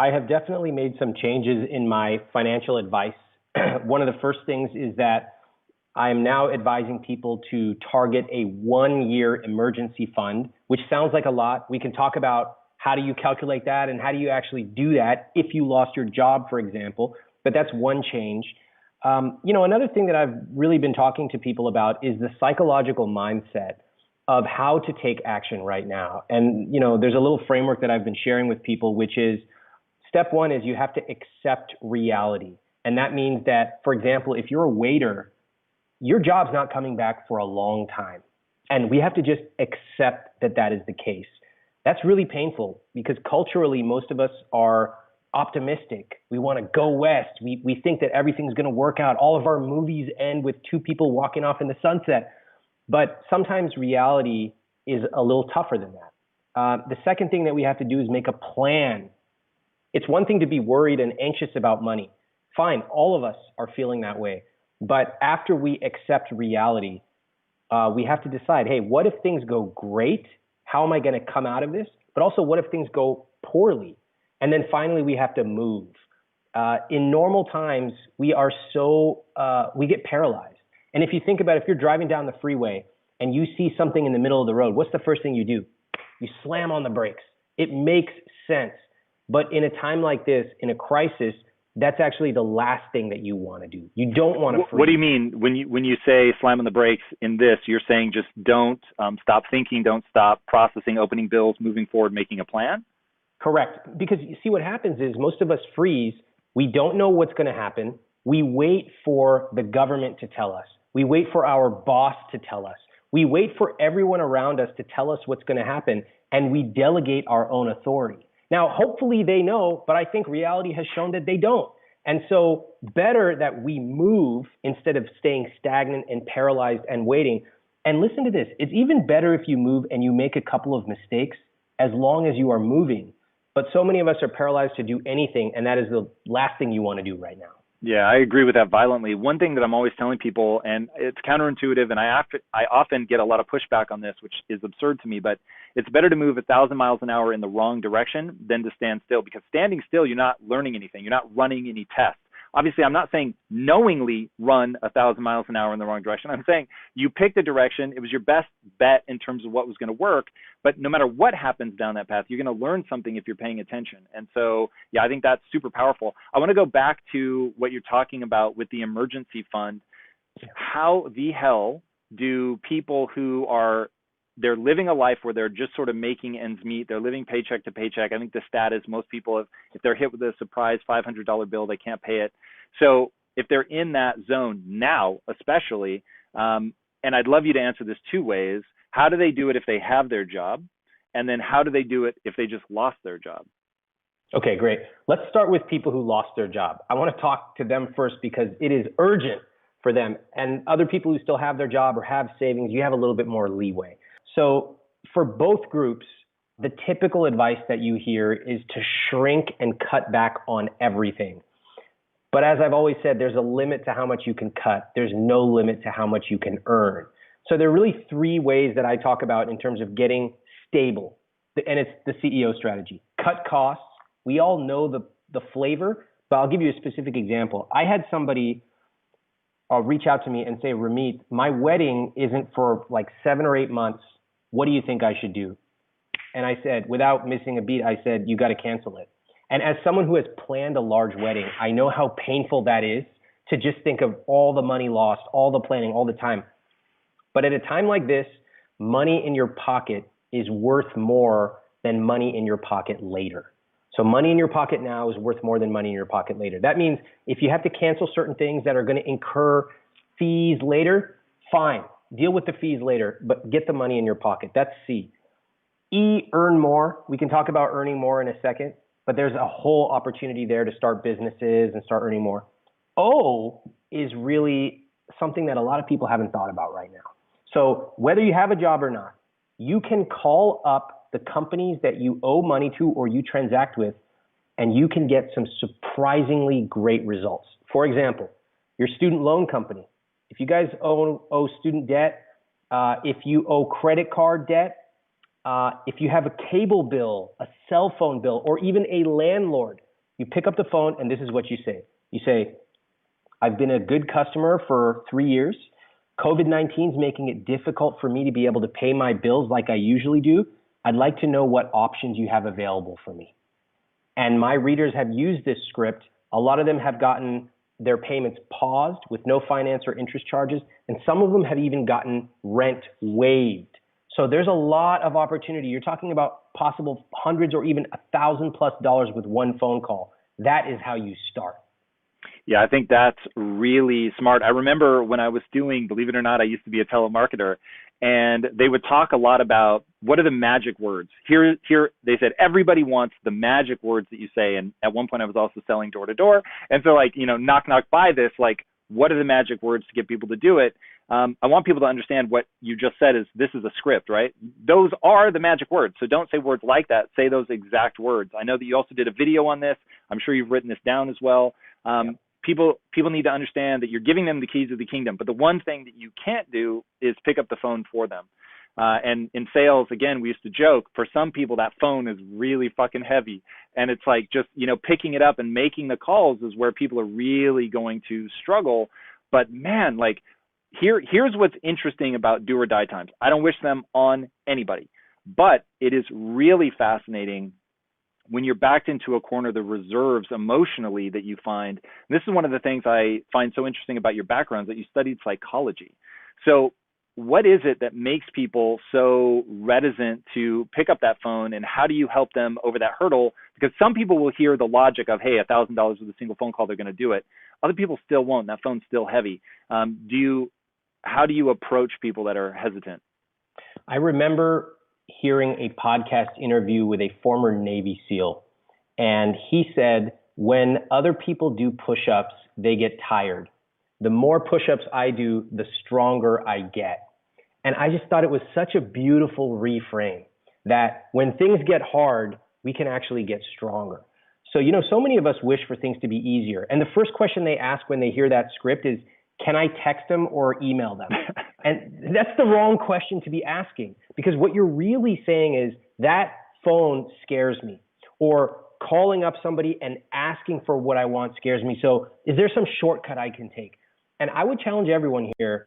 I have definitely made some changes in my financial advice. One of the first things is that I am now advising people to target a 1 year emergency fund, which sounds like a lot. We can talk about how do you calculate that and how do you actually do that if you lost your job, for example. But that's one change. Another thing that I've really been talking to people about is the psychological mindset of how to take action right now. And, there's a little framework that I've been sharing with people, which is step one is you have to accept reality. And that means that, for example, if you're a waiter, your job's not coming back for a long time. And we have to just accept that that is the case. That's really painful because culturally, most of us are optimistic. We want to go west. We think that everything's going to work out. All of our movies end with two people walking off in the sunset. But sometimes reality is a little tougher than that. The second thing that we have to do is make a plan. It's one thing to be worried and anxious about money. Fine, all of us are feeling that way. But after we accept reality, we have to decide, hey, what if things go great? How am I going to come out of this? But also, what if things go poorly? And then finally, we have to move. In normal times, we get paralyzed. And if you think about it, if you're driving down the freeway and you see something in the middle of the road, what's the first thing you do? You slam on the brakes. It makes sense. But in a time like this, in a crisis, that's actually the last thing that you want to do. You don't want to freeze. What do you mean when you say slam on the brakes in this? You're saying just don't stop thinking, don't stop processing, opening bills, moving forward, making a plan? Correct. Because you see what happens is most of us freeze. We don't know what's going to happen. We wait for the government to tell us. We wait for our boss to tell us. We wait for everyone around us to tell us what's going to happen, and we delegate our own authority. Now, hopefully they know, but I think reality has shown that they don't. And so better that we move instead of staying stagnant and paralyzed and waiting. And listen to this. It's even better if you move and you make a couple of mistakes as long as you are moving. But so many of us are paralyzed to do anything, and that is the last thing you want to do right now. Yeah, I agree with that violently. One thing that I'm always telling people, and it's counterintuitive, and I often get a lot of pushback on this, which is absurd to me, but it's better to move 1,000 miles an hour in the wrong direction than to stand still, because standing still, you're not learning anything. You're not running any tests. Obviously, I'm not saying knowingly run 1,000 miles an hour in the wrong direction. I'm saying you picked a direction. It was your best bet in terms of what was going to work. But no matter what happens down that path, you're going to learn something if you're paying attention. And so, yeah, I think that's super powerful. I want to go back to what you're talking about with the emergency fund. How the hell do people who they're living a life where they're just sort of making ends meet. They're living paycheck to paycheck. I think the stat is most people, if they're hit with a surprise $500 bill, they can't pay it. So if they're in that zone now, especially, and I'd love you to answer this two ways. How do they do it if they have their job? And then how do they do it if they just lost their job? Okay, great. Let's start with people who lost their job. I want to talk to them first because it is urgent for them. And other people who still have their job or have savings, you have a little bit more leeway. So for both groups, the typical advice that you hear is to shrink and cut back on everything. But as I've always said, there's a limit to how much you can cut. There's no limit to how much you can earn. So there are really three ways that I talk about in terms of getting stable. And it's the CEO strategy. Cut costs. We all know the flavor, but I'll give you a specific example. I had somebody reach out to me and say, Ramit, my wedding isn't for like 7 or 8 months. What do you think I should do? And I said, without missing a beat, I said, you got to cancel it. And as someone who has planned a large wedding, I know how painful that is to just think of all the money lost, all the planning, all the time. But at a time like this, money in your pocket is worth more than money in your pocket later. So money in your pocket now is worth more than money in your pocket later. That means if you have to cancel certain things that are going to incur fees later, fine. Deal with the fees later, but get the money in your pocket. That's C. E, earn more. We can talk about earning more in a second, but there's a whole opportunity there to start businesses and start earning more. O is really something that a lot of people haven't thought about right now. So whether you have a job or not, you can call up the companies that you owe money to or you transact with, and you can get some surprisingly great results. For example, your student loan company. If you guys owe student debt, if you owe credit card debt, if you have a cable bill, a cell phone bill, or even a landlord, You pick up the phone and this is what you say. You say, I've been a good customer for 3 years. COVID-19 is making it difficult for me to be able to pay my bills like I usually do. I'd like to know what options you have available for me. And my readers have used this script. A lot of them have gotten their payments paused with no finance or interest charges, and some of them have even gotten rent waived. So there's a lot of opportunity. You're talking about possible hundreds or even $1,000+ with one phone call. That is how you start. Yeah, I think that's really smart. I remember when I was doing, believe it or not, I used to be a telemarketer, and they would talk a lot about what are the magic words. Here, they said everybody wants the magic words that you say. And at one point, I was also selling door to door, and so knock knock, buy this. Like, what are the magic words to get people to do it? I want people to understand what you just said is this is a script, right? Those are the magic words. So don't say words like that. Say those exact words. I know that you also did a video on this. I'm sure you've written this down as well. People need to understand that you're giving them the keys of the kingdom. But the one thing that you can't do is pick up the phone for them. And in sales, again, we used to joke, for some people, that phone is really fucking heavy. And it's like just, picking it up and making the calls is where people are really going to struggle. But man, like here's what's interesting about do or die times. I don't wish them on anybody, but it is really fascinating when you're backed into a corner, the reserves emotionally that you find. And this is one of the things I find so interesting about your background, that you studied psychology. So what is it that makes people so reticent to pick up that phone, and how do you help them over that hurdle? Because some people will hear the logic of, hey, $1,000 with a single phone call, they're going to do it. Other people still won't. That phone's still heavy. How do you approach people that are hesitant? I remember hearing a podcast interview with a former Navy SEAL, and he said, when other people do push-ups, they get tired. The more push-ups I do, the stronger I get. And I just thought it was such a beautiful reframe that when things get hard, we can actually get stronger. So, so many of us wish for things to be easier. And the first question they ask when they hear that script is, can I text them or email them? And that's the wrong question to be asking, because what you're really saying is that phone scares me, or calling up somebody and asking for what I want scares me. So is there some shortcut I can take? And I would challenge everyone here,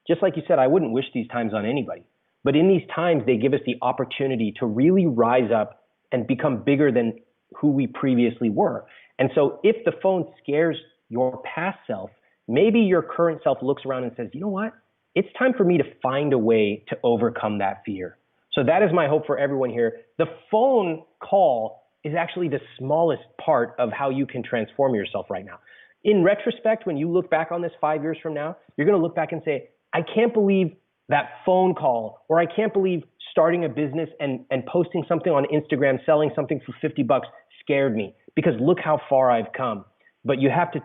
just like you said, I wouldn't wish these times on anybody, but in these times, they give us the opportunity to really rise up and become bigger than who we previously were. And so if the phone scares your past self, maybe your current self looks around and says, you know what? It's time for me to find a way to overcome that fear. So that is my hope for everyone here. The phone call is actually the smallest part of how you can transform yourself right now. In retrospect, when you look back on this 5 years from now, you're going to look back and say, I can't believe that phone call, or I can't believe starting a business and posting something on Instagram, selling something for $50 scared me, because look how far I've come. But you have to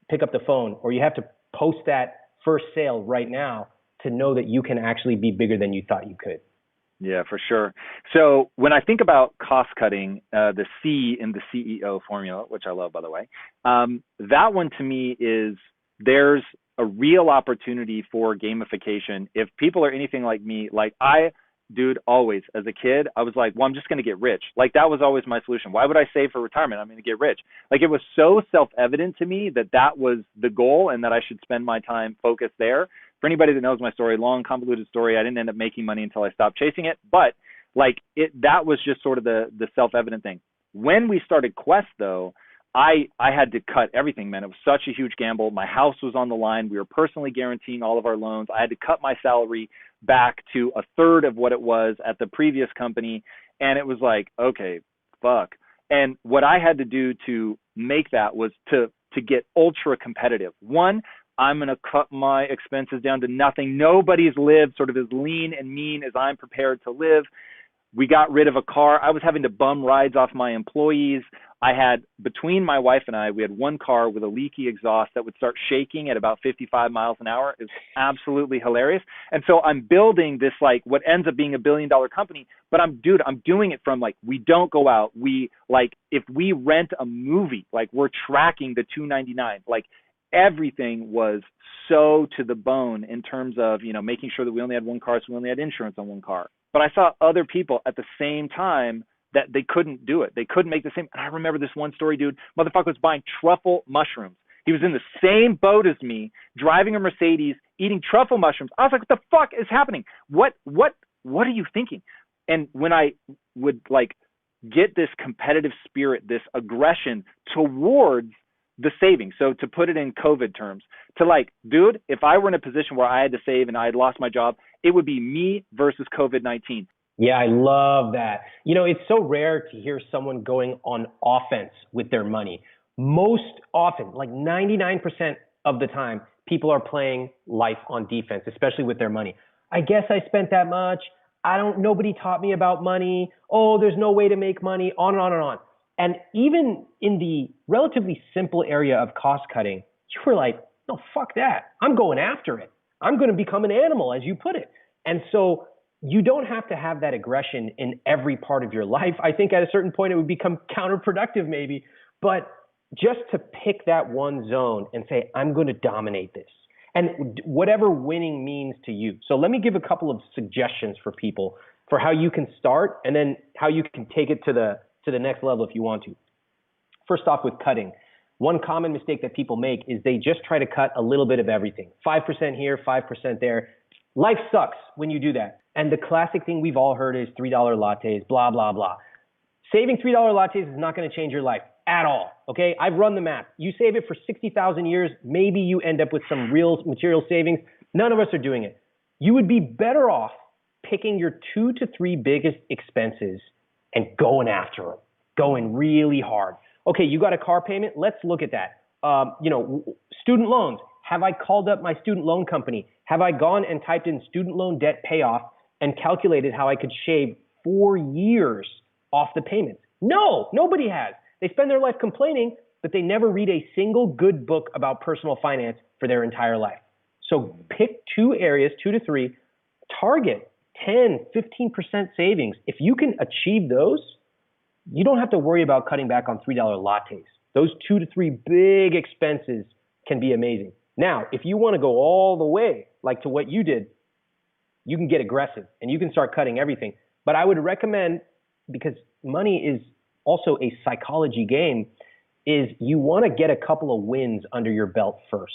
pick up the phone, or you have to post that first sale right now to know that you can actually be bigger than you thought you could. Yeah, for sure. So when I think about cost cutting, the C in the CEO formula, which I love, by the way, that one to me is, there's a real opportunity for gamification. If people are anything like me, always as a kid, I was like, well, I'm just going to get rich. Like, that was always my solution. Why would I save for retirement? I'm going to get rich. Like, it was so self-evident to me that that was the goal, and that I should spend my time focused there. For anybody that knows my story, long, convoluted story, I didn't end up making money until I stopped chasing it. But that was just sort of the self-evident thing. When we started Quest, though, I had to cut everything, man. It was such a huge gamble. My house was on the line. We were personally guaranteeing all of our loans. I had to cut my salary back to a third of what it was at the previous company. And it was like, okay, fuck. And what I had to do to make that was to get ultra competitive. One, I'm going to cut my expenses down to nothing. Nobody's lived sort of as lean and mean as I'm prepared to live. We got rid of a car. I was having to bum rides off my employees. I had, between my wife and I, we had one car with a leaky exhaust that would start shaking at about 55 miles an hour. It's absolutely hilarious. And so I'm building this, what ends up being $1 billion company, but I'm doing it from we don't go out. If we rent a movie, we're tracking the $2.99. Everything was so to the bone in terms of, making sure that we only had one car, so we only had insurance on one car. But I saw other people at the same time that they couldn't do it. They couldn't make the same. And I remember this one story, dude. Motherfucker was buying truffle mushrooms. He was in the same boat as me, driving a Mercedes, eating truffle mushrooms. I was like, what the fuck is happening? What are you thinking? And when I would like get this competitive spirit, this aggression towards the savings. So to put it in COVID terms, to like, dude, if I were in a position where I had to save and I had lost my job, it would be me versus COVID-19. Yeah, I love that. You know, it's so rare to hear someone going on offense with their money. Most often, like 99% of the time, people are playing life on defense, especially with their money. I guess I spent that much. Nobody taught me about money. Oh, there's no way to make money, on and on and on. And even in the relatively simple area of cost cutting, you were like, no, fuck that. I'm going after it. I'm going to become an animal, as you put it. And so you don't have to have that aggression in every part of your life. I think at a certain point it would become counterproductive maybe, but just to pick that one zone and say, I'm going to dominate this. And whatever winning means to you. So let me give a couple of suggestions for people for how you can start and then how you can take it to the next level if you want to. First off, with cutting, one common mistake that people make is they just try to cut a little bit of everything. 5% here, 5% there. Life sucks when you do that. And the classic thing we've all heard is $3 lattes, blah, blah, blah. Saving $3 lattes is not going to change your life at all, okay? I've run the math. You save it for 60,000 years, maybe you end up with some real material savings. None of us are doing it. You would be better off picking your 2 to 3 biggest expenses and going after them, going really hard. Okay, you got a car payment? Let's look at that. Student loans. Have I called up my student loan company? Have I gone and typed in student loan debt payoff and calculated how I could shave 4 years off the payments? No, nobody has. They spend their life complaining, but they never read a single good book about personal finance for their entire life. So pick 2 areas, 2 to 3, target 10, 15% savings. If you can achieve those, you don't have to worry about cutting back on $3 lattes. Those 2 to 3 big expenses can be amazing. Now, if you want to go all the way, like to what you did, you can get aggressive and you can start cutting everything. But I would recommend, because money is also a psychology game, is you want to get a couple of wins under your belt first.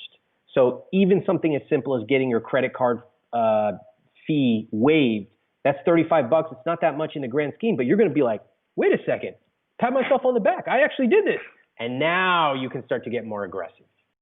So even something as simple as getting your credit card fee waived, that's $35. It's not that much in the grand scheme, but you're going to be like, wait a second, pat myself on the back. I actually did this. And now you can start to get more aggressive.